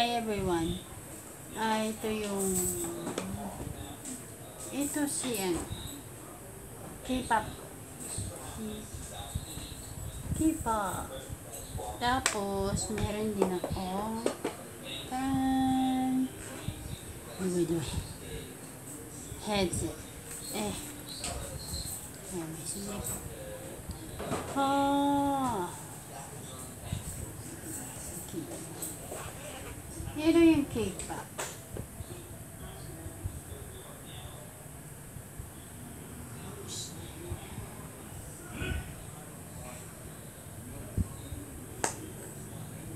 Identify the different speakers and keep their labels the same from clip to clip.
Speaker 1: Hi everyone. Ito si K-pop. K-pop. Tapos, meron din ako headset. May silip. Ito yung K-pop.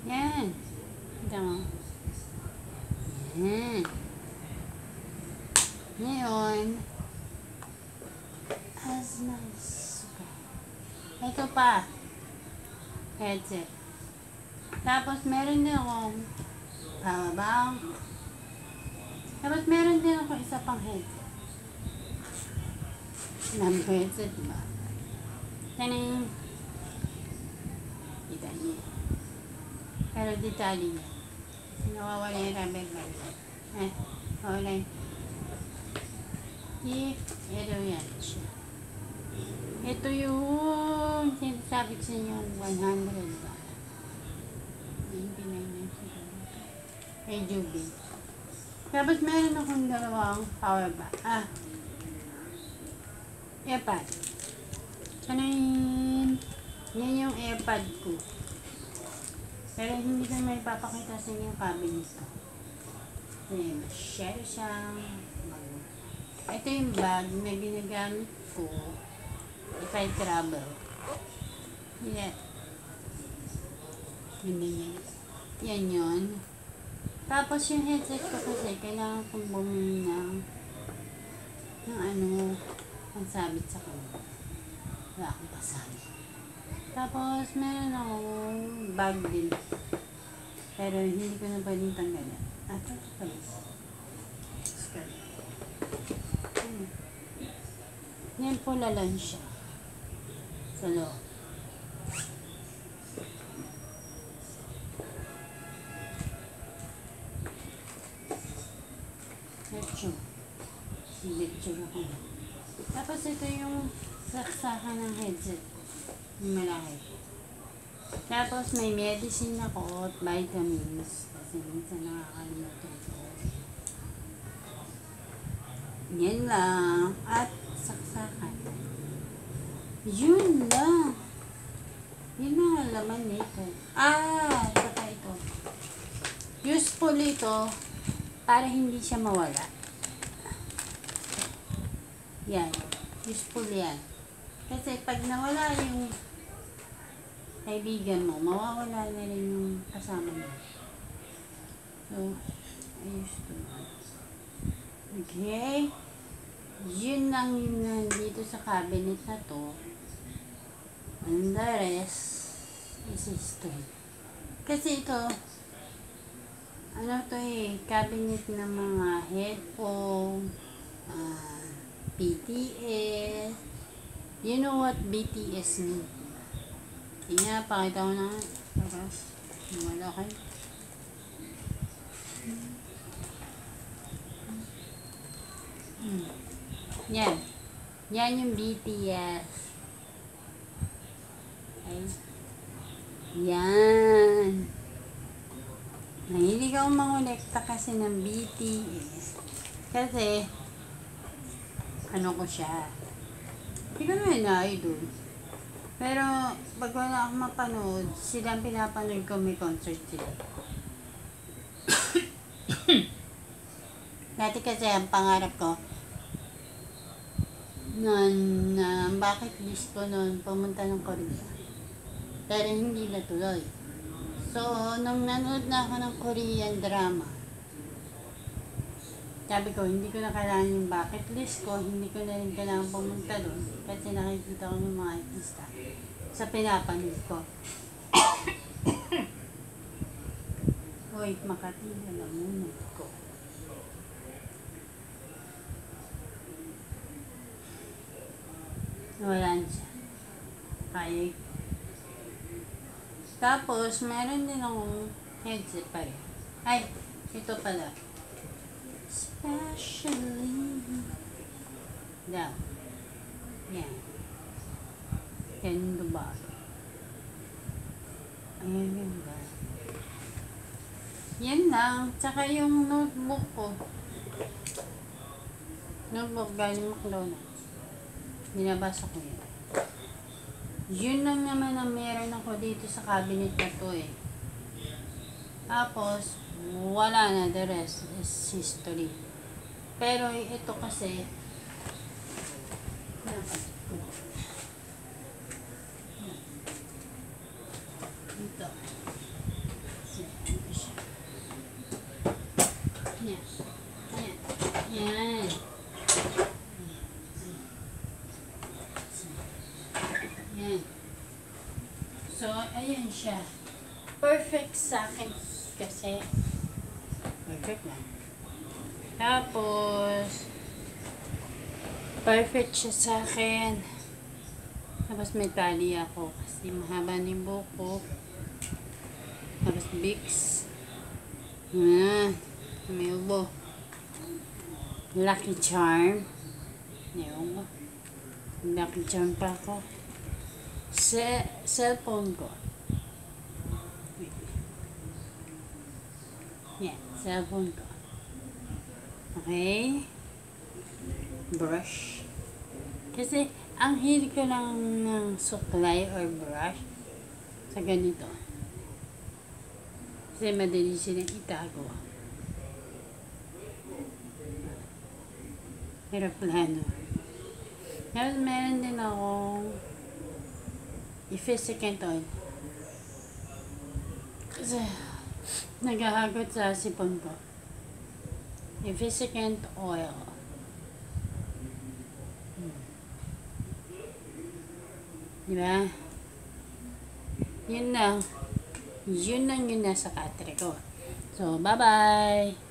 Speaker 1: Yan. Ito mo. Yan. Ngayon, as nice. Ito pa. Headset. Tapos, meron din akong power bank. Tapos, meron din ako isa pang headset. Number headset, diba? Taning. Kita niya. Pero detalye niya. Nawawala yung rubber band. Wala yung. Ito yan siya. Ito yung sinasabi ko sa inyo, 100 ba? 99 kay Juby. Tapos meron akong dalawang power bank. AirPod. Yan yung AirPod ko. Pero hindi ko may papakita sa inyo yung cabinet ko. Ayan, share siyang bago. Ito yung bag na ginagamit ko if I travel. Yan. Yan yun. Tapos yung headset ko kasi kailangan kong bumili ng ang sabit sa kanya. Wala akong pasabi. Tapos meron akong bag din. Pero hindi ko na pwedeng tanggalin. Ito yan po lalan siya. Sa loob. Lecture ako. Tapos ito yung saksakan ng headset. Malaki. Tapos may medicine ako at vitamins. Kasi minsan nakakalimutan ko. Yan lang. At saksakan. Yun lang. Yun lang ang laman nito. Saka ito. Useful ito para hindi siya mawala. Yan. Useful yan. Kasi pag nawala yung kaibigan mo, mawawala na rin yung kasama mo. So, ayos to. Okay. Yun lang yung nandito sa cabinet na to. And the rest is history. Kasi ito, cabinet ng mga headphone, BTS. You know what BTS means? Tingnan, pakita ko na. Wala kayo. Yan. Yan yung BTS. Okay. Yan. Nahilig ako mangolekta kasi ng BTS. Kasi, ko siya. Hindi ko naman na-idol. Pero, pag wala akong mapanood, silang pinapanood ko, may concert sila. Dati kasi, ang pangarap ko, bucket list ko noon, pumunta ng Korea. Pero hindi natuloy. So, nung nanood na ako ng Korean drama, sabi ko, hindi ko na kailangan yung bucket list ko, hindi ko na rin kailangan pumunta doon kasi nakikita ko yung mga artista sa pinapanood ko. Wait, Makati, nalamunod ko. Wala siya. Tapos, meron din akong headset pa rin. Ay, ito pala. Especially. Down. Yan. Yan yung diba? Ayan yung diba? Yan lang. Tsaka yung notebook ko. Notebook galing McDonald's. Binabasa ko yun. Yun lang naman ang meron ako dito sa cabinet na to eh. Tapos, wala na. The rest is history. Pero ito kasi, ito. Yan. Yan. Yan. Yan. So, ayan siya. Perfect sa akin kasi perfect na. Tapos perfect siya sa akin. Tapos may tali ako kasi mahaba ng buko. Tapos Vicks. May ubo. Lucky Charm. Yung Lucky Charm pa ako. Cellphone ko. Yan, cellphone ko. Okay? Brush. Kasi, ang hilig ko lang ng suklay or brush sa ganito. Kasi madali silang itago. Aeroplano. Tapos meron din akong efficient oil. Kasi, naghahagot sa sipon ko. Efficient oil. Diba? Yun lang. Yun lang yun nasa katre ko. So, bye-bye!